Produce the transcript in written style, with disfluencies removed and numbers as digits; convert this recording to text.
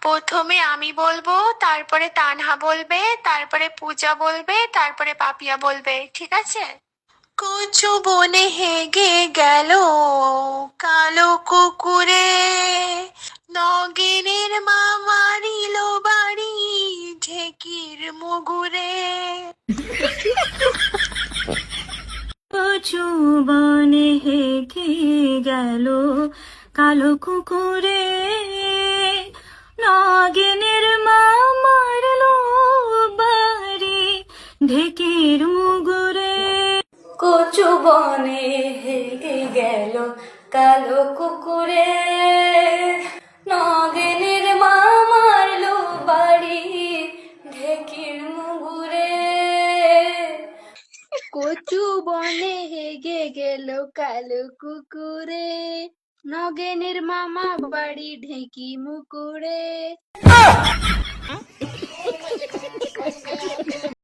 প্রথমে আমি বলবো, তারপরে তানহা বলবে, তারপরে পূজা বলবে, তারপরে পাপিয়া বলবে, ঠিক আছে? কচু বনে হেগে গেল কালো কুকুরে, নগেনের মা মারিল বাড়ি ঢেকির মুগুরে। কচু বনে হেগে গেল কালো কুকুরে, নগেনের মা মারলো বাড়ি ঢেকির মুগুরে। কচু বনে হেগে গেল কালো কুকুরে, নগেনের মা মারলো বাড়ি ঢেকির মুগুরে। কচু বনে হেগে গেল কালো কুকুরে, নগেনের মামা বাড়ি ঢেকি মুকুরে।